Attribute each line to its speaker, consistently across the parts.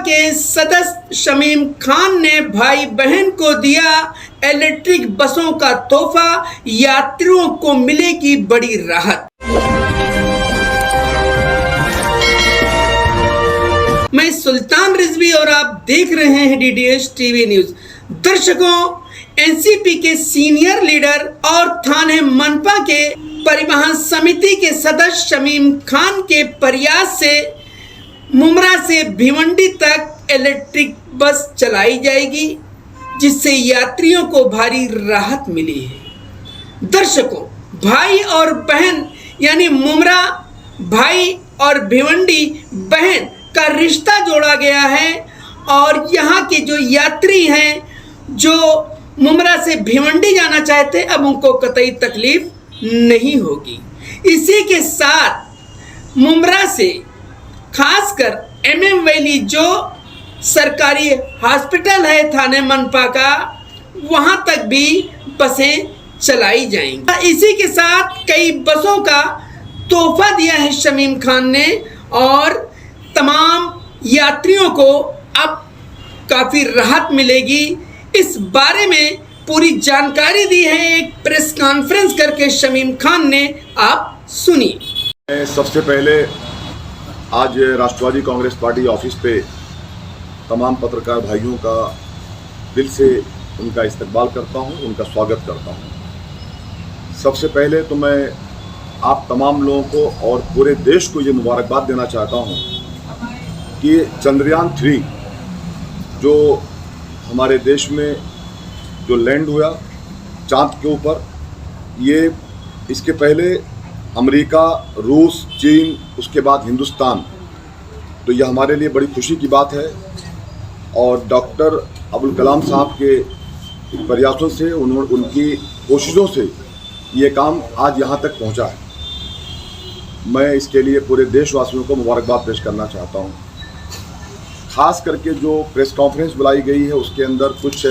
Speaker 1: के सदस्य शमीम खान ने भाई बहन को दिया इलेक्ट्रिक बसों का तोहफा, यात्रियों को मिलेगी बड़ी राहत। मैं सुल्तान रिजवी और आप देख रहे हैं डीडीएच टीवी न्यूज। दर्शकों, एनसीपी के सीनियर लीडर और थाने मनपा के परिवहन समिति के सदस्य शमीम खान के प्रयास से मुमरा से भिवंडी तक इलेक्ट्रिक बस चलाई जाएगी, जिससे यात्रियों को भारी राहत मिली है। दर्शकों, भाई और बहन यानी मुमरा भाई और भिवंडी बहन का रिश्ता जोड़ा गया है और यहाँ के जो यात्री हैं जो मुमरा से भिवंडी जाना चाहते, अब उनको कतई तकलीफ नहीं होगी। इसी के साथ मुमरा से खासकर एमएम वैली जो सरकारी हॉस्पिटल है थाने मनपा का, वहां तक भी बसें चलाई जाएंगी। इसी के साथ कई बसों का तोहफा दिया है शमीम खान ने और तमाम यात्रियों को अब काफी राहत मिलेगी। इस बारे में पूरी जानकारी दी है एक प्रेस कॉन्फ्रेंस करके शमीम खान ने, आप सुनिए।
Speaker 2: सबसे पहले आज राष्ट्रवादी कांग्रेस पार्टी ऑफिस पे तमाम पत्रकार भाइयों का दिल से उनका इस्तकबाल करता हूं, उनका स्वागत करता हूं। सबसे पहले तो मैं आप तमाम लोगों को और पूरे देश को ये मुबारकबाद देना चाहता हूं कि चंद्रयान 3 जो हमारे देश में जो लैंड हुआ चांद के ऊपर, ये इसके पहले अमेरिका, रूस, चीन, उसके बाद हिंदुस्तान, तो यह हमारे लिए बड़ी खुशी की बात है। और डॉक्टर अब्दुल कलाम साहब के प्रयासों से, उनकी कोशिशों से ये काम आज यहाँ तक पहुँचा है। मैं इसके लिए पूरे देशवासियों को मुबारकबाद पेश करना चाहता हूँ। खास करके जो प्रेस कॉन्फ्रेंस बुलाई गई है उसके अंदर कुछ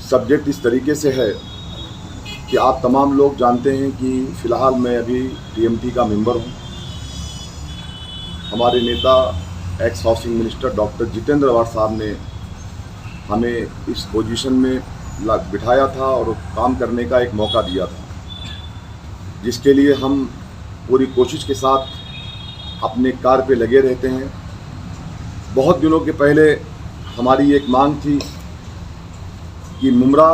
Speaker 2: सब्जेक्ट इस तरीके से है कि आप तमाम लोग जानते हैं कि फ़िलहाल मैं अभी टीएमटी का मेंबर हूं। हमारे नेता ex housing minister doctor Jitendra Awhad sahab ने हमें इस पोजीशन में बिठाया था और काम करने का एक मौका दिया था, जिसके लिए हम पूरी कोशिश के साथ अपने कार्य पे लगे रहते हैं। बहुत दिनों के पहले हमारी एक मांग थी कि मुमरा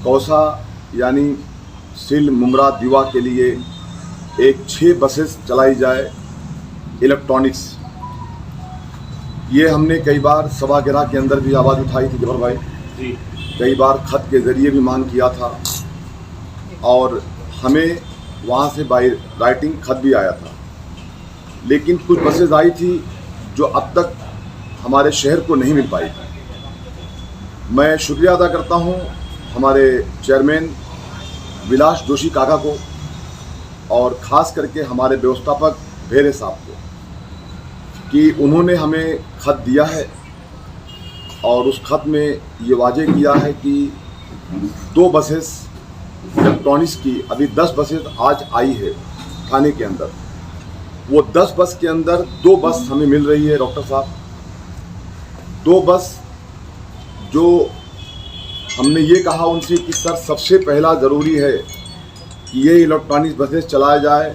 Speaker 2: कौसा यानी सिल मुमरा दीवा के लिए एक 6 बसेस चलाई जाए इलेक्ट्रॉनिक्स। ये हमने कई बार सभागृह के अंदर भी आवाज़ उठाई थी जबर भाई जी, कई बार खत के ज़रिए भी मांग किया था और हमें वहाँ से बाय राइटिंग खत भी आया था। लेकिन कुछ बसेस आई थी जो अब तक हमारे शहर को नहीं मिल पाई थी। मैं शुक्रिया अदा करता हूँ हमारे चेयरमैन विलास जोशी काका को और ख़ास करके हमारे व्यवस्थापक भेरे साहब को कि उन्होंने हमें खत दिया है और उस खत में ये वाजे किया है कि 2 बसेस इलेक्ट्रॉनिक्स की, अभी 10 बसेस आज आई है थाने के अंदर। वो 10 बस के अंदर 2 बस हमें मिल रही है डॉक्टर साहब। 2 बस जो हमने ये कहा उनसे कि सर सबसे पहला ज़रूरी है कि ये इलेक्ट्रॉनिक्स बसेस चलाया जाए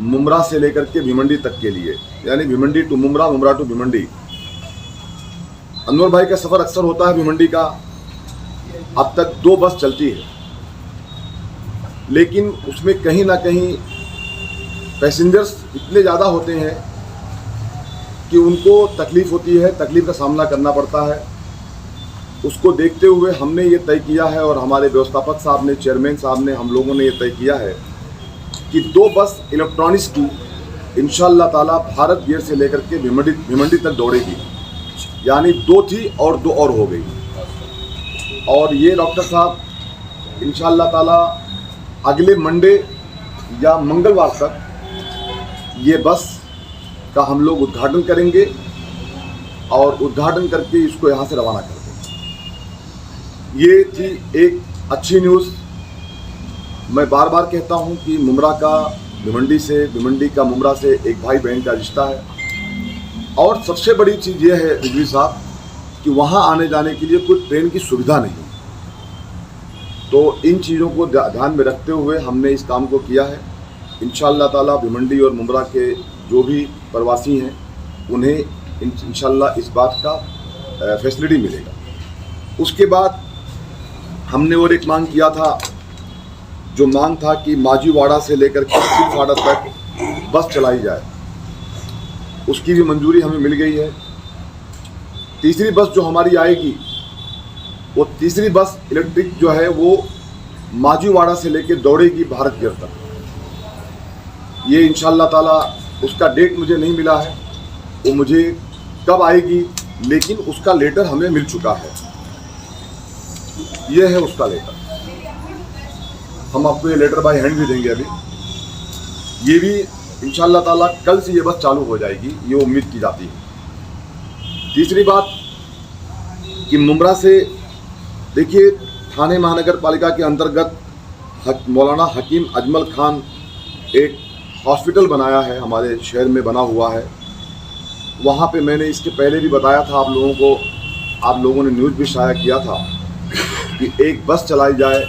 Speaker 2: मुमरा से लेकर के भिवंडी तक के लिए, यानी भिवंडी टू मुमरा, मुमरा टू भिवंडी। अनवर भाई का सफ़र अक्सर होता है भिवंडी का। अब तक 2 बस चलती है, लेकिन उसमें कहीं ना कहीं पैसेंजर्स इतने ज़्यादा होते हैं कि उनको तकलीफ़ होती है, तकलीफ़ का सामना करना पड़ता है। उसको देखते हुए हमने ये तय किया है और हमारे व्यवस्थापक साहब ने, चेयरमैन साहब ने, हम लोगों ने ये तय किया है कि 2 बस इलेक्ट्रॉनिक्स की इंशाअल्लाह ताला भारत गेट से लेकर के भिवंडी तक दौड़ेगी। यानी 2 थी और 2 और हो गई। और ये डॉक्टर साहब इंशाअल्लाह ताला अगले मंडे या मंगलवार तक ये बस का हम लोग उद्घाटन करेंगे और उद्घाटन करके इसको यहाँ से रवाना कर देंगे। ये थी एक अच्छी न्यूज़। मैं बार बार कहता हूँ कि मुमरा का भिवंडी से, भिवंडी का मुमरा से एक भाई बहन का रिश्ता है और सबसे बड़ी चीज़ ये है रिजवी साहब कि वहाँ आने जाने के लिए कोई ट्रेन की सुविधा नहीं। तो इन चीज़ों को ध्यान में रखते हुए हमने इस काम को किया है। इंशाअल्लाह ताला भिवंडी और मुंब्रा के जो भी प्रवासी हैं उन्हें इंशाअल्लाह इस बात का फैसिलिटी मिलेगा। उसके बाद हमने और एक मांग किया था, जो मांग था कि माजीवाड़ा से लेकर के सिलफाड़ा तक बस चलाई जाए, उसकी भी मंजूरी हमें मिल गई है। तीसरी बस जो हमारी आएगी वो तीसरी बस इलेक्ट्रिक जो है वो माजीवाड़ा से लेकर दौड़ेगी भारत गिर तक। ये इंशाअल्लाह ताला उसका डेट मुझे नहीं मिला है, वो मुझे कब आएगी, लेकिन उसका लेटर हमें मिल चुका है। ये है उसका लेटर, हम आपको ये लेटर बाय हैंड भी देंगे अभी। ये भी इंशाअल्लाह ताला कल से ये बस चालू हो जाएगी, ये उम्मीद की जाती है। तीसरी बात कि मुंब्रा से देखिए, थाने महानगर पालिका के अंतर्गत मौलाना हकीम अजमल खान एक हॉस्पिटल बनाया है, हमारे शहर में बना हुआ है। वहाँ पे मैंने इसके पहले भी बताया था आप लोगों को, आप लोगों ने न्यूज़ भी शाया किया था कि एक बस चलाई जाए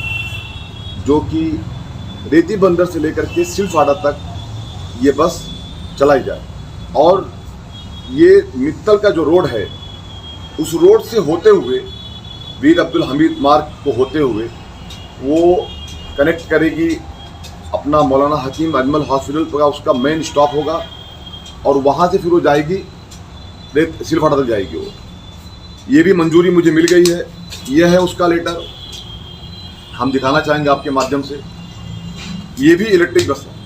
Speaker 2: जो कि रेती बंदर से लेकर के सिलफाड़ा तक ये बस चलाई जाए, और ये मित्तल का जो रोड है उस रोड से होते हुए वीर अब्दुल हमीद मार्ग को होते हुए वो कनेक्ट करेगी अपना मौलाना हकीम अजमल हॉस्पिटल का, उसका मेन स्टॉप होगा, और वहाँ से फिर वो जाएगी सिलफाड़ा तक जाएगी वो। ये भी मंजूरी मुझे मिल गई है। यह है उसका लेटर, हम दिखाना चाहेंगे आपके माध्यम से। ये भी इलेक्ट्रिक बस है।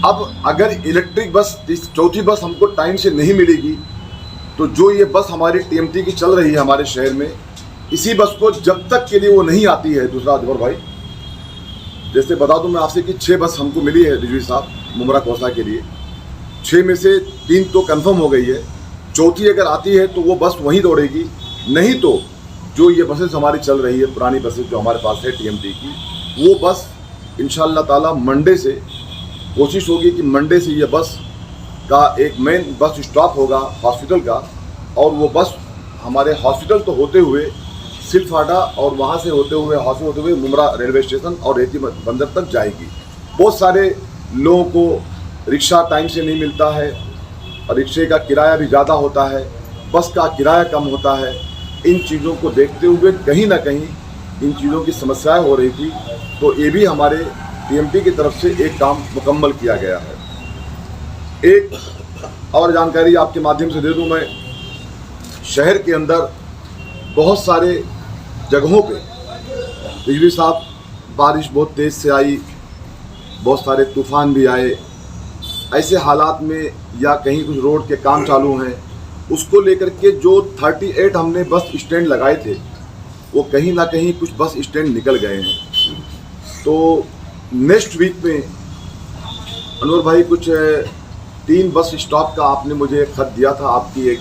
Speaker 2: अब अगर इलेक्ट्रिक बस चौथी बस हमको टाइम से नहीं मिलेगी तो जो ये बस हमारी टीएमटी की चल रही है हमारे शहर में, इसी बस को जब तक के लिए वो नहीं आती है, दूसरा अजबर भाई जैसे बता दूं मैं आपसे कि 6 बस हमको मिली है रिजवी साहब मुंब्रा कौसा के लिए। 6 में से 3 तो कंफर्म हो गई है, चौथी अगर आती है तो वो बस वहीं दौड़ेगी, नहीं तो जो ये बसेस हमारी चल रही है पुरानी बसेस जो हमारे पास है टीएमटी की, वो बस इंशाअल्लाह ताला मंडे से कोशिश होगी कि मंडे से ये बस का एक मेन बस स्टॉप होगा हॉस्पिटल का, और वो बस हमारे हॉस्पिटल तो होते हुए सिलफाड़ा और वहाँ से होते हुए हॉस्पिटल होते हुए मुंब्रा रेलवे स्टेशन और रेती बंदर तक जाएगी। बहुत सारे लोगों को रिक्शा टाइम से नहीं मिलता है और रिक्शे का किराया भी ज़्यादा होता है, बस का किराया कम होता है। इन चीज़ों को देखते हुए कहीं ना कहीं इन चीज़ों की समस्याएं हो रही थी, तो ये भी हमारे टीएमटी की तरफ से एक काम मुकम्मल किया गया है। एक और जानकारी आपके माध्यम से दे दूं मैं, शहर के अंदर बहुत सारे जगहों पे बिजली साहब बारिश बहुत तेज़ से आई, बहुत सारे तूफ़ान भी आए, ऐसे हालात में या कहीं कुछ रोड के काम चालू हैं, उसको लेकर के जो 38 हमने बस स्टैंड लगाए थे वो कहीं ना कहीं कुछ बस स्टैंड निकल गए हैं। तो नेक्स्ट वीक में अनवर भाई कुछ 3 बस स्टॉप का आपने मुझे खत दिया था, आपकी एक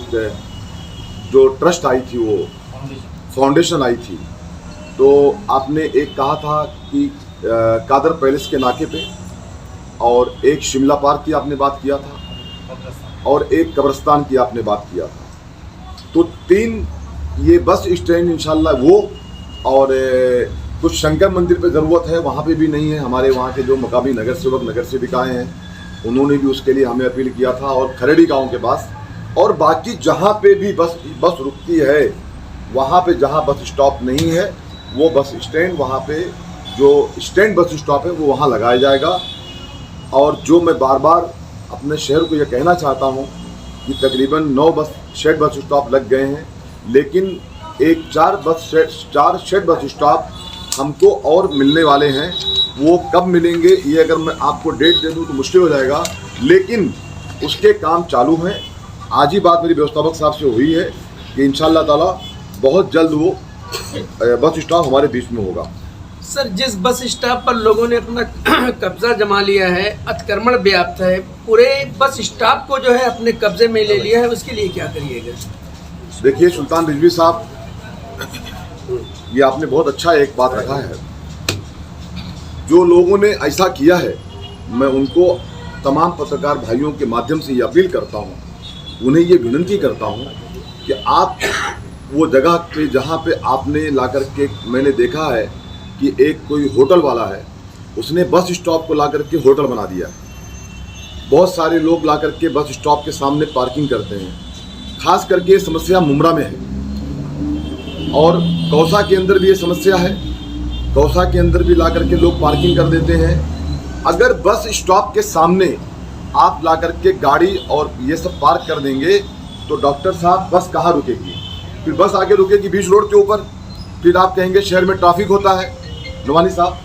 Speaker 2: जो ट्रस्ट आई थी वो फाउंडेशन आई थी, तो आपने एक कहा था कि कादर पैलेस के नाके पे, और एक शिमला पार्क की आपने बात किया था, और एक कब्रिस्तान की आपने बात किया था। तो 3 ये बस स्टैंड इंशाल्लाह वो, और कुछ शंकर मंदिर पे ज़रूरत है, वहाँ पे भी नहीं है। हमारे वहाँ के जो मकामी नगर सेवक नगर सेविकाएँ हैं उन्होंने भी उसके लिए हमें अपील किया था, और खरेड़ी गांव के पास, और बाकी जहाँ पे भी बस रुकती है वहाँ पे जहाँ बस स्टॉप नहीं है वो बस स्टैंड, वहाँ पे जो स्टैंड बस स्टॉप है वो वहाँ लगाया जाएगा। और जो मैं बार बार अपने शहर को ये कहना चाहता हूँ कि तकरीबन 9 शेड बस स्टॉप लग गए हैं, लेकिन 4 शेड बस स्टॉप हमको और मिलने वाले हैं। वो कब मिलेंगे ये अगर मैं आपको डेट दे दूं तो मुश्किल हो जाएगा, लेकिन उसके काम चालू हैं। आज ही बात मेरी व्यवस्थापक साहब से हुई है कि इंशाअल्लाह ताला बहुत जल्द वो बस स्टॉप हमारे बीच में होगा।
Speaker 1: सर, जिस बस स्टॉप पर लोगों ने अपना कब्जा जमा लिया है, अतिक्रमण व्याप्त है, पूरे बस स्टॉप को जो है अपने कब्जे में ले लिया है, उसके लिए क्या करिएगा?
Speaker 2: देखिए सुल्तान रिजवी साहब, ये आपने बहुत अच्छा एक बात रखा है। जो लोगों ने ऐसा किया है, मैं उनको तमाम पत्रकार भाइयों के माध्यम से ये अपील करता हूँ उन्हें ये विनती करता हूँ कि आप वो जगह पे जहाँ पे आपने ला कर के, मैंने देखा है कि एक कोई होटल वाला है, उसने बस स्टॉप को ला कर के होटल बना दिया। बहुत सारे लोग ला कर के बस स्टॉप के सामने पार्किंग करते हैं। खास करके ये समस्या मुमरा में है और कौसा के अंदर भी ये समस्या है। कौसा के अंदर भी ला कर के लोग पार्किंग कर देते हैं। अगर बस स्टॉप के सामने आप ला कर के गाड़ी और ये सब पार्क कर देंगे तो डॉक्टर साहब बस कहाँ रुकेगी? फिर बस आगे रुकेगी बीच रोड के ऊपर, फिर आप कहेंगे शहर में ट्रैफिक होता है। नवानी साहब,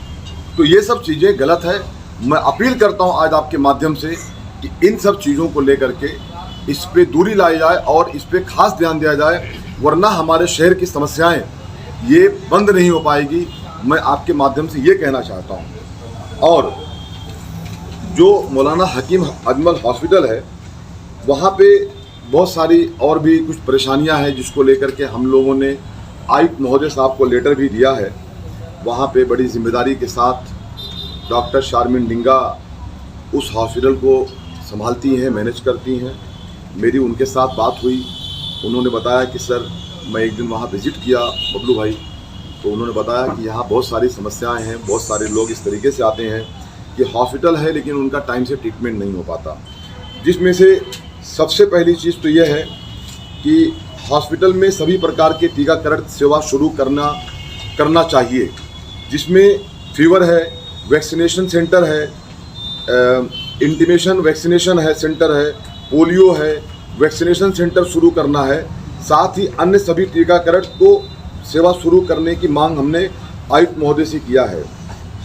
Speaker 2: तो ये सब चीज़ें गलत है। मैं अपील करता हूँ आज आपके माध्यम से कि इन सब चीज़ों को लेकर के इस पे दूरी लाई जाए और इस पे खास ध्यान दिया जाए, वरना हमारे शहर की समस्याएं ये बंद नहीं हो पाएगी। मैं आपके माध्यम से ये कहना चाहता हूँ। और जो मौलाना हकीम अजमल हॉस्पिटल है, वहाँ पे बहुत सारी और भी कुछ परेशानियां हैं जिसको लेकर के हम लोगों ने आयुक्त महोदय साहब को लेटर भी दिया है। वहाँ पे बड़ी जिम्मेदारी के साथ डॉक्टर शारमिन डिंगा उस हॉस्पिटल को संभालती हैं, मैनेज करती हैं। मेरी उनके साथ बात हुई, उन्होंने बताया कि सर मैं एक दिन वहाँ विज़िट किया बबलू भाई, तो उन्होंने बताया कि यहाँ बहुत सारी समस्याएं हैं, बहुत सारे लोग इस तरीके से आते हैं कि हॉस्पिटल है लेकिन उनका टाइम से ट्रीटमेंट नहीं हो पाता। जिसमें से सबसे पहली चीज़ तो यह है कि हॉस्पिटल में सभी प्रकार के टीकाकरण सेवा शुरू करना चाहिए, जिसमें फीवर है, वैक्सीनेशन सेंटर है, इंटीमेशन वैक्सीनेशन है सेंटर है, पोलियो है, वैक्सीनेशन सेंटर शुरू करना है। साथ ही अन्य सभी टीकाकरण को सेवा शुरू करने की मांग हमने आयुक्त महोदय से किया है।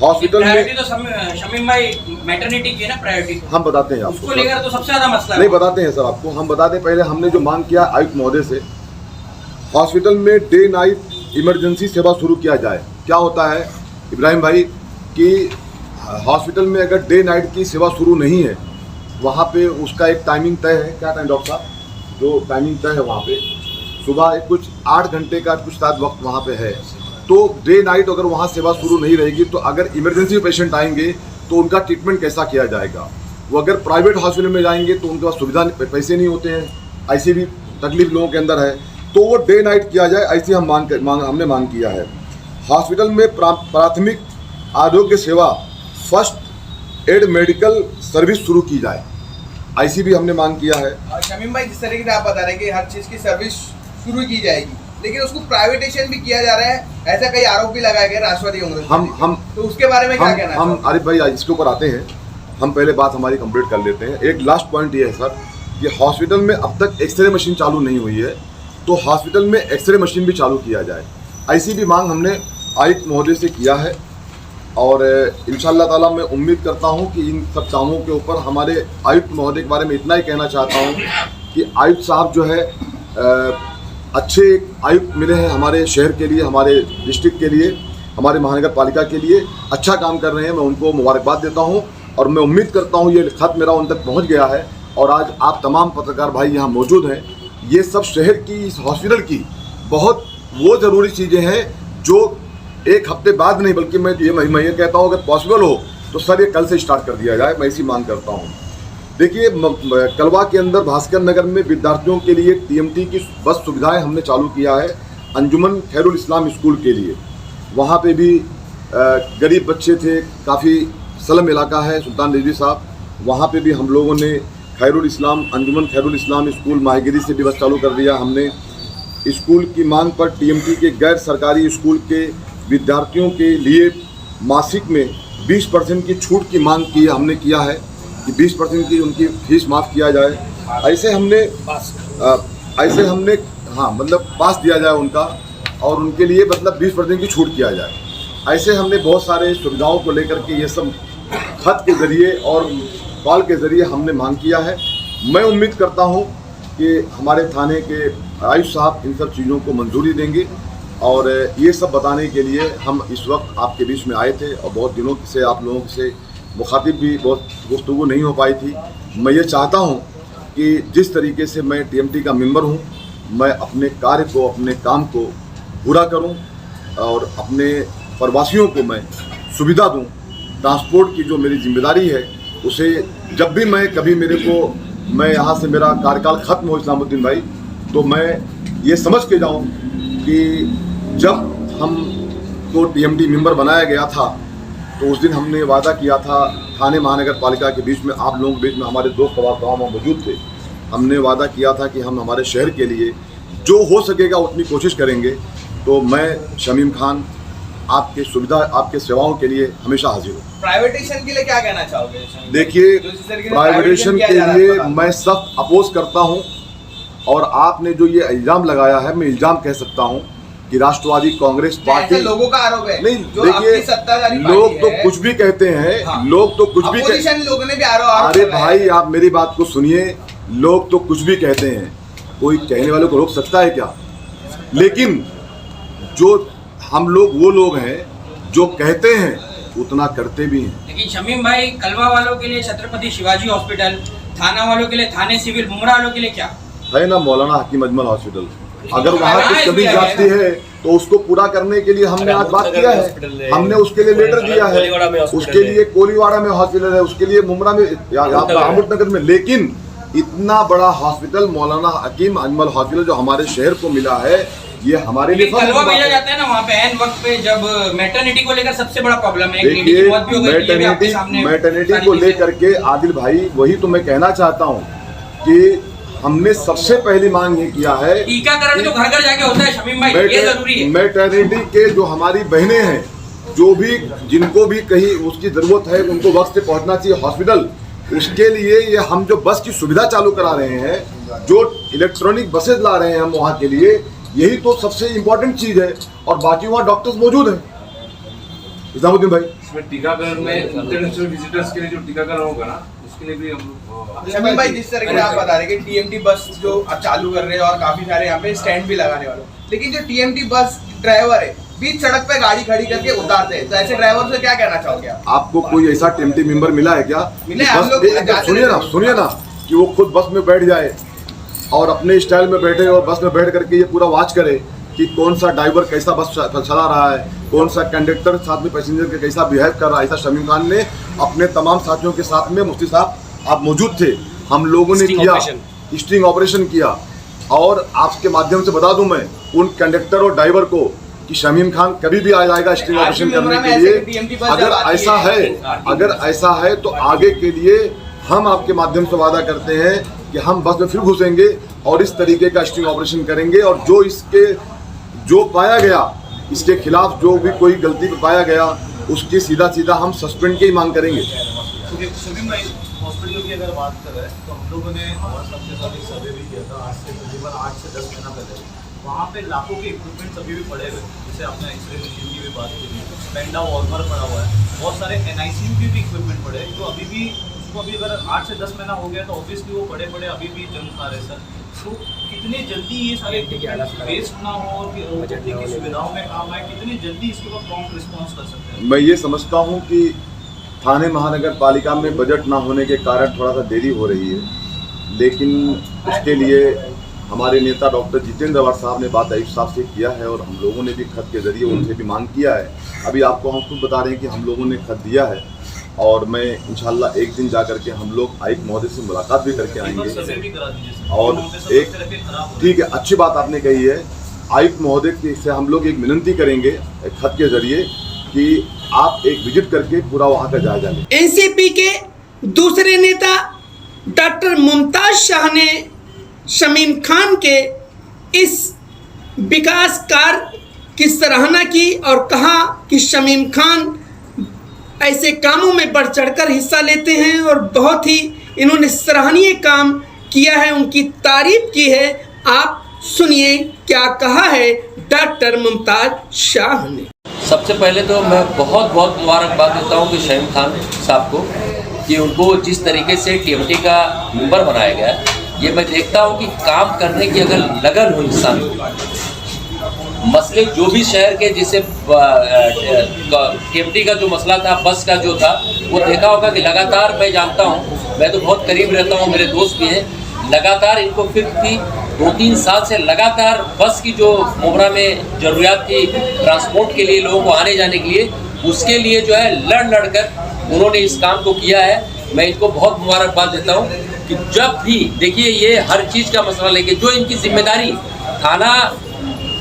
Speaker 2: हॉस्पिटल में
Speaker 3: तो शमीम भाई मैटरनिटी की है ना प्रायोरिटी,
Speaker 2: हम बताते हैं आपको,
Speaker 3: उसको लेकर तो सबसे ज्यादा मसला
Speaker 2: नहीं बताते हैं सर आपको, हम बताते पहले हमने जो मांग किया आयुक्त महोदय से, हॉस्पिटल में डे नाइट इमरजेंसी सेवा शुरू किया जाए। क्या होता है इब्राहिम भाई कि हॉस्पिटल में अगर डे नाइट की सेवा शुरू नहीं है, वहाँ पे उसका एक टाइमिंग तय है। क्या टाइम डॉक्टर साहब? जो टाइमिंग तय है वहाँ पे सुबह कुछ 8 घंटे का कुछ शायद वक्त वहाँ पे है। तो डे नाइट अगर वहाँ सेवा शुरू नहीं रहेगी तो अगर इमरजेंसी पेशेंट आएंगे तो उनका ट्रीटमेंट कैसा किया जाएगा? वो अगर प्राइवेट हॉस्पिटल में जाएंगे तो उनके पास सुविधा पैसे नहीं होते हैं, ऐसी भी तकलीफ लोगों के अंदर है। तो वो डे नाइट किया जाए, ऐसी हम हमने मांग किया है। हॉस्पिटल में प्राथमिक आरोग्य सेवा फर्स्ट एड मेडिकल सर्विस शुरू की जाए, ऐसी भी हमने मांग किया है।
Speaker 4: और शमीम भाई, जिस तरीके से आप बता रहे हैं कि हर चीज़ की सर्विस शुरू की जाएगी, लेकिन उसको प्राइवेटाइजेशन भी किया जा रहा है, ऐसा कई आरोप भी लगाए गए राष्ट्रवादी कांग्रेस।
Speaker 2: हम
Speaker 4: तो उसके बारे में क्या कहना है?
Speaker 2: हम आरिफ भाई इसके ऊपर आते हैं, हम पहले बात हमारी कंप्लीट कर लेते हैं। एक लास्ट पॉइंट ये है सर कि हॉस्पिटल में अब तक एक्सरे मशीन चालू नहीं हुई है, तो हॉस्पिटल में एक्सरे मशीन भी चालू किया जाए, ऐसी भी मांग हमने आयुक्त महोदय से किया है। और इंशाअल्लाह ताला मैं उम्मीद करता हूं कि इन सब कामों के ऊपर हमारे आयुक्त महोदय के बारे में इतना ही कहना चाहता हूं कि आयुक्त साहब जो है अच्छे आयुक्त मिले हैं हमारे शहर के लिए, हमारे डिस्ट्रिक्ट के लिए, हमारे महानगर पालिका के लिए अच्छा काम कर रहे हैं। मैं उनको मुबारकबाद देता हूँ और मैं उम्मीद करता हूँ ये खत मेरा उन तक पहुँच गया है और आज आप तमाम पत्रकार भाई यहाँ मौजूद हैं। ये सब शहर की, इस हॉस्पिटल की बहुत वो ज़रूरी चीज़ें हैं जो एक हफ्ते बाद नहीं बल्कि मैं ये कहता हूँ अगर पॉसिबल हो तो सर ये कल से स्टार्ट कर दिया जाए, मैं ऐसी मांग करता हूँ। देखिए कलवा के अंदर भास्कर नगर में विद्यार्थियों के लिए टीएमटी की बस सुविधाएं हमने चालू किया है अंजुमन खैरुल इस्लाम स्कूल के लिए। वहाँ पे भी गरीब बच्चे थे, काफ़ी स्लम इलाका है सुल्तान रिजवी साहब, वहाँ पे भी हम लोगों ने अंजुमन खैरुल इस्लाम स्कूल माहिगिरी से भी बस चालू कर दिया हमने। स्कूल की मांग पर टीएमटी के गैर सरकारी स्कूल के विद्यार्थियों के लिए मासिक में 20% की छूट की मांग की हमने किया है कि 20% की उनकी फीस माफ़ किया जाए। ऐसे हमने हाँ मतलब पास दिया जाए उनका और उनके लिए मतलब 20% की छूट किया जाए। ऐसे हमने बहुत सारे सुविधाओं को लेकर के ये सब खत के ज़रिए और कॉल के ज़रिए हमने मांग किया है। मैं उम्मीद करता हूँ कि हमारे थाने के आयुक्त साहब इन सब चीज़ों को मंजूरी देंगे और ये सब बताने के लिए हम इस वक्त आपके बीच में आए थे और बहुत दिनों से आप लोगों से मुखातिब भी बहुत गुफ्तगू नहीं हो पाई थी। मैं ये चाहता हूँ कि जिस तरीके से मैं टीएमटी का मेंबर हूँ, मैं अपने कार्य को, अपने काम को पूरा करूँ और अपने प्रवासियों को मैं सुविधा दूँ। ट्रांसपोर्ट की जो मेरी जिम्मेदारी है उसे जब भी मैं कभी मेरे को मैं यहाँ से मेरा कार्यकाल खत्म हो इस्लामुद्दीन भाई, तो मैं ये समझ के जाऊँ कि जब हम को टीएमटी मेंबर बनाया गया था तो उस दिन हमने वादा किया था थाने महानगर पालिका के बीच में, आप लोगों के बीच में हमारे दोस्त गाँव में मौजूद थे, हमने वादा किया था कि हम हमारे शहर के लिए जो हो सकेगा उतनी कोशिश करेंगे। तो मैं शमीम खान आपके सुविधा, आपके सेवाओं के लिए हमेशा हाजिर हूँ।
Speaker 4: प्राइवेटेशन के लिए क्या कहना चाहोगे?
Speaker 2: देखिए,
Speaker 4: जो जिस तरीके से
Speaker 2: प्राइवेटेशन
Speaker 4: किया
Speaker 2: के
Speaker 4: जा रहा
Speaker 2: लिए
Speaker 4: है,
Speaker 2: मैं सख्त अपोज करता हूँ। और आपने जो ये इल्ज़ाम लगाया है, मैं इल्ज़ाम कह सकता हूँ कि राष्ट्रवादी कांग्रेस पार्टी,
Speaker 4: ऐसे लोगों का आरोप है।
Speaker 2: नहीं
Speaker 4: जो
Speaker 2: देखिए,
Speaker 4: आपकी सत्ताधारी
Speaker 2: लोग
Speaker 4: पार्टी
Speaker 2: तो
Speaker 4: है,
Speaker 2: कुछ भी कहते हैं,
Speaker 4: हाँ,
Speaker 2: लोग तो कुछ भी
Speaker 4: अपोजिशन लोगों ने भी आरोप
Speaker 2: अरे
Speaker 4: लगाया
Speaker 2: भाई
Speaker 4: है।
Speaker 2: आप मेरी बात को सुनिए, लोग तो कुछ भी कहते हैं, कोई कहने वालों को रोक सकता है क्या? लेकिन जो हम लोग वो लोग हैं जो कहते हैं उतना करते भी हैं।
Speaker 3: लेकिन शमीम भाई, कलवा वालों के लिए छत्रपति शिवाजी हॉस्पिटल, थाना वालों के लिए थाने सिविल, मुमरा वालों के लिए क्या
Speaker 2: है ना मौलाना हकीम अजमल हॉस्पिटल, अगर वहाँ कुछ कमी जाती है तो उसको पूरा करने के लिए हमने आज बात किया है, हमने उसके लिए लेटर दिया है, उसके लिए कोलीवाड़ा में हॉस्पिटल है, उसके लिए मुमरा में, अहमदनगर में। लेकिन इतना बड़ा हॉस्पिटल मौलाना हकीम अजमल हॉस्पिटल जो हमारे शहर को मिला है, ये हमारे लिए
Speaker 3: कलवा भेजा जाता है ना, वहाँ पे एन वक्त पे जब मैटरनिटी को लेकर सबसे बड़ा प्रॉब्लम है, एक लेडी की मौत भी हो गई, ये भी आपके सामने
Speaker 2: मैटरनिटी को लेकर के आदिल भाई, वही तो मैं कहना चाहता हूँ कि हमने सबसे पहली मांग ये किया है,
Speaker 3: टीकाकरण तो घर घर जाके होता है शमीम भाई, ये जरूरी है।
Speaker 2: मैटरनिटी के जो हमारी बहनें हैं, जो भी जिनको भी कहीं उसकी जरूरत है, उनको वक्त से पहुंचना चाहिए हॉस्पिटल। उसके लिए ये हम जो बस की सुविधा चालू करा रहे हैं, जो इलेक्ट्रॉनिक बसेज ला रहे हैं हम वहाँ के लिए, यही तो सबसे इम्पोर्टेंट चीज है। और बाकी वहाँ डॉक्टर्स मौजूद हैं। इस्लामुद्दीन भाई,
Speaker 5: इसमें टीकाकरण में इंटरनेशनल विजिटर्स के लिए जो टीकाकरण होगा ना, उसके लिए भी हम
Speaker 4: शमीम भाई, जिस तरीके से आप बता रहे कि टीएमटी बस जो आप चालू कर रहे हैं और काफी सारे यहाँ पे स्टैंड भी लगाने वाले, लेकिन जो टीएमटी बस ड्राइवर है बीच सड़क पे गाड़ी खड़ी करके उतारते हैं, तो ऐसे ड्राइवर से क्या कहना चाहोगे आप?
Speaker 2: आपको कोई ऐसा टीएमटी मेंबर मिला है क्या?
Speaker 4: मिले, हम लोग
Speaker 2: सुनिए ना कि वो खुद बस में बैठ जाए और अपने स्टाइल में बैठे और बस में बैठ करके ये पूरा वॉच करे कि कौन सा ड्राइवर कैसा बस चला रहा है, कौन सा कंडक्टर साथ में पैसेंजर के कैसा बिहेव कर रहा है। ऐसा शमीम खान ने अपने तमाम साथियों के साथ में, मुफ्ती साहब आप मौजूद थे, हम लोगों ने किया स्टिंग ऑपरेशन किया। और आपके माध्यम से बता दूं मैं उन कंडक्टर और ड्राइवर को कि शमीम खान कभी भी आ जाएगा स्टिंग ऑपरेशन करने के लिए। अगर ऐसा है तो आगे के लिए हम आपके माध्यम से वादा करते हैं कि हम बस में फिर घुसेंगे और इस तरीके का स्टिंग ऑपरेशन करेंगे। और जो पाया गया, इसके खिलाफ जो भी कोई गलती पाया गया, उसकी सीधा हम सस्पेंड की ही मांग करेंगे।
Speaker 6: शमीम भाई, हॉस्पिटल की अगर बात कर रहे हैं तो हम लोगों ने और सबके साथ एक सर्वे भी किया था आज से तकरीबन 8 से 10 महीना पहले। वहाँ पे लाखों के इक्विपमेंट्स अभी भी पड़े हुए, जैसे आपने एक्सरे मशीन की भी बात की, पेंडा वॉल्मर पड़ा हुआ है, बहुत सारे NICU के भी इक्विपमेंट पड़े हैं, तो अभी भी उसको अभी अगर 8 से 10 महीना हो गया तो ऑब्वियसली वो बड़े अभी भी जंग खा रहे सर। तो कितनी जल्दी ये सारे वेस्ट ना हो और की सुविधाओं में काम आए, कितनी जल्दी इसके ऊपर प्रॉम्प्ट रिस्पॉन्स कर सकते हैं?
Speaker 2: मैं ये समझता हूँ कि थाने महानगर पालिका में बजट ना होने के कारण थोड़ा सा देरी हो रही है, लेकिन उसके लिए हमारे नेता डॉक्टर जितेंद्र अवार्ड साहब ने बात आयुष साहब से किया है और हम लोगों ने भी खत के जरिए उनसे भी मांग किया है। अभी आपको हम खुद बता रहे हैं कि हम लोगों ने खत दिया है और मैं इंशाल्लाह एक दिन जा करके हम लोग आयुक्त महोदय से मुलाकात भी करके आएंगे। और एक ठीक है, अच्छी बात आपने कही है, आयुक्त महोदय से हम लोग एक विनती करेंगे एक खत के जरिए कि आप एक विजिट करके पूरा वहाँ का जायजा लें।
Speaker 1: एनसीपी के दूसरे नेता डॉक्टर मुमताज शाह ने शमीम खान के इस विकास कार्य की सराहना की और कहा कि शमीम खान ऐसे कामों में बढ़ चढ़कर हिस्सा लेते हैं और बहुत ही इन्होंने सराहनीय काम किया है, उनकी तारीफ की है। आप सुनिए क्या कहा है डॉक्टर मुमताज शाह ने।
Speaker 7: सबसे पहले तो मैं बहुत मुबारकबाद देता हूं कि शमीम खान साहब को कि उनको जिस तरीके से टीएमटी का मेंबर बनाया गया, ये मैं देखता हूं कि काम करने की अगर लगन हो इंसान को, मसले जो भी शहर के जैसे टीएमटी का जो मसला था, बस का जो था, वो देखा होगा कि लगातार मैं जानता हूँ, मैं तो बहुत करीब रहता हूँ, मेरे दोस्त भी हैं, लगातार इनको फिर भी 2-3 साल से लगातार बस की जो मुमरा में ज़रूरियात थी ट्रांसपोर्ट के लिए, लोगों को आने जाने के लिए, उसके लिए जो है लड़ कर उन्होंने इस काम को किया है। मैं इनको बहुत मुबारकबाद देता हूँ कि जब भी देखिए ये हर चीज़ का मसला लेके जो इनकी जिम्मेदारी थाना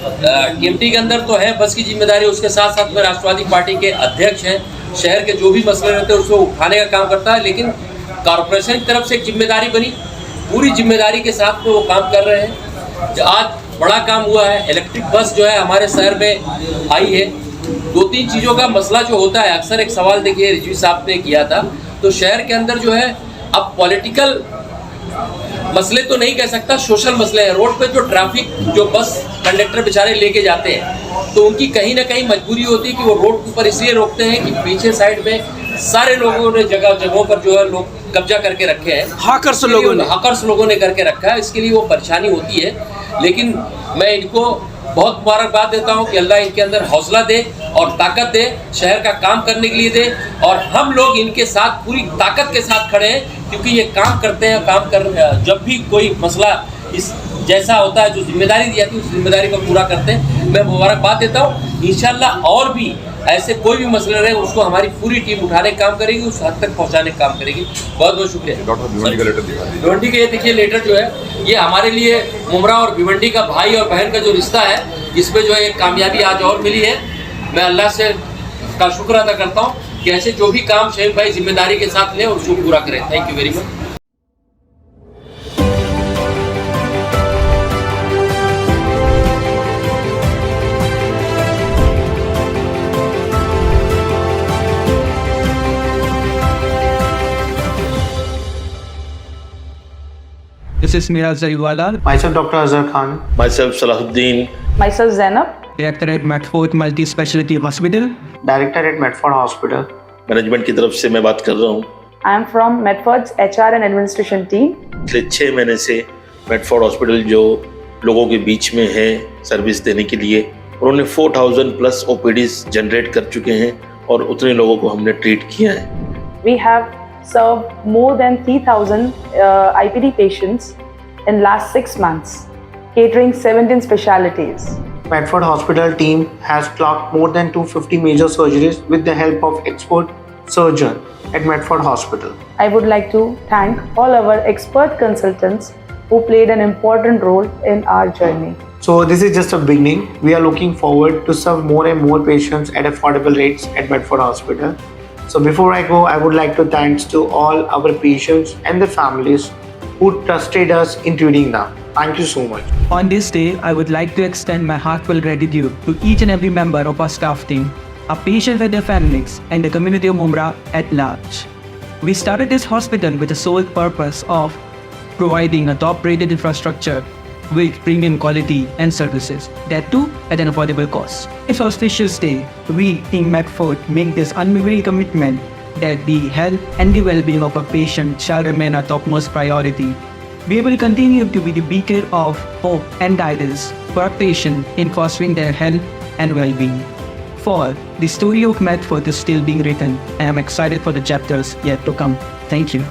Speaker 7: टीएमटी के अंदर तो है, बस की जिम्मेदारी, उसके साथ साथ में राष्ट्रवादी पार्टी के अध्यक्ष हैं, शहर के जो भी मसले रहते हैं उसको उठाने का काम करता है। लेकिन कॉरपोरेशन की तरफ से एक जिम्मेदारी बनी, पूरी जिम्मेदारी के साथ में वो काम कर रहे हैं। आज बड़ा काम हुआ है, इलेक्ट्रिक बस जो है हमारे शहर में आई है। 2-3 चीज़ों का मसला जो होता है, अक्सर एक सवाल देखिए रिजवी साहब ने किया था, तो शहर के अंदर जो है अब पॉलिटिकल मसले तो नहीं कह सकता, सोशल मसले हैं। रोड पे जो ट्रैफिक, जो बस कंडक्टर बेचारे लेके जाते हैं, तो उनकी कहीं ना कहीं मजबूरी होती है कि वो रोड के ऊपर इसलिए रोकते हैं कि पीछे साइड में सारे लोगों ने जगहों पर जो है लोग कब्जा करके रखे हैं, हाकर्स लोगों ने करके रखा है, इसके लिए वो परेशानी होती है। लेकिन मैं इनको बहुत मुबारकबाद देता हूँ कि अल्लाह इनके अंदर हौसला दे और ताकत दे, शहर का काम करने के लिए दे, और हम लोग इनके साथ पूरी ताकत के साथ खड़े हैं, क्योंकि ये काम करते हैं। जब भी कोई मसला इस जैसा होता है, जो जिम्मेदारी दी जाती है उस जिम्मेदारी को पूरा करते हैं। मैं मुबारकबाद देता हूँ। इंशाल्लाह और भी ऐसे कोई भी मसले रहे उसको हमारी पूरी टीम उठाने का काम करेगी, उस हद तक पहुँचाने का काम करेगी। बहुत बहुत शुक्रिया।
Speaker 2: डॉक्टर भिवंडी का लेटर दिखा दीजिए।
Speaker 7: भिवंडी का ये देखिए लेटर जो है, ये हमारे लिए मुमरा और भिवंडी का भाई और बहन का जो रिश्ता है, इसमें जो है एक कामयाबी आज और मिली है। मैं अल्लाह से का शुक्र अदा करता हूँ कि ऐसे जो भी काम शहीद भाई जिम्मेदारी के साथ लें और उसको पूरा करें। Thank you very much.
Speaker 8: This is Miraj Zariwala,
Speaker 9: Myself Dr. Azhar Khan.
Speaker 10: Myself Salahuddin.
Speaker 11: Myself Zainab.
Speaker 8: Director at Medford Multi-Speciality Hospital.
Speaker 9: Director at Medford Hospital.
Speaker 10: Management की तरफ से मैं बात कर रहा हूँ।
Speaker 11: I am from Medford's HR and Administration team.
Speaker 10: पिछले 6 महीने से मेडफोर्ड हॉस्पिटल जो लोगों के बीच में है सर्विस देने के लिए, उन्होंने 4000 प्लस OPDs जनरेट कर चुके हैं और उतने लोगों को हमने ट्रीट किया है।
Speaker 11: We have served more than 3,000 IPD patients in last 6 months, catering 17 specialities.
Speaker 9: Medford Hospital team has clocked more than 250 major surgeries with the help of expert surgeon at Medford Hospital.
Speaker 11: I would like to thank all our expert consultants who played an important role in our journey.
Speaker 9: So this is just a beginning. We are looking forward to serve more and more patients at affordable rates at Medford Hospital. So before I go, I would like to thanks to all our patients and their families who trusted us in treating them. Thank you so much.
Speaker 8: On this day, I would like to extend my heartfelt gratitude to each and every member of our staff team, our patients and their families, and the community of Mumra at large. We started this hospital with the sole purpose of providing a top-rated infrastructure with premium quality and services, that too at an affordable cost. It's auspicious day. We, Team Medford, make this unwavering commitment that the health and the well-being of our patients shall remain our topmost priority. We will continue to be the beacon of hope and guidance for our patients in fostering their health and well-being. For the story of Medford is still being written, I am excited for the chapters yet to come. Thank you.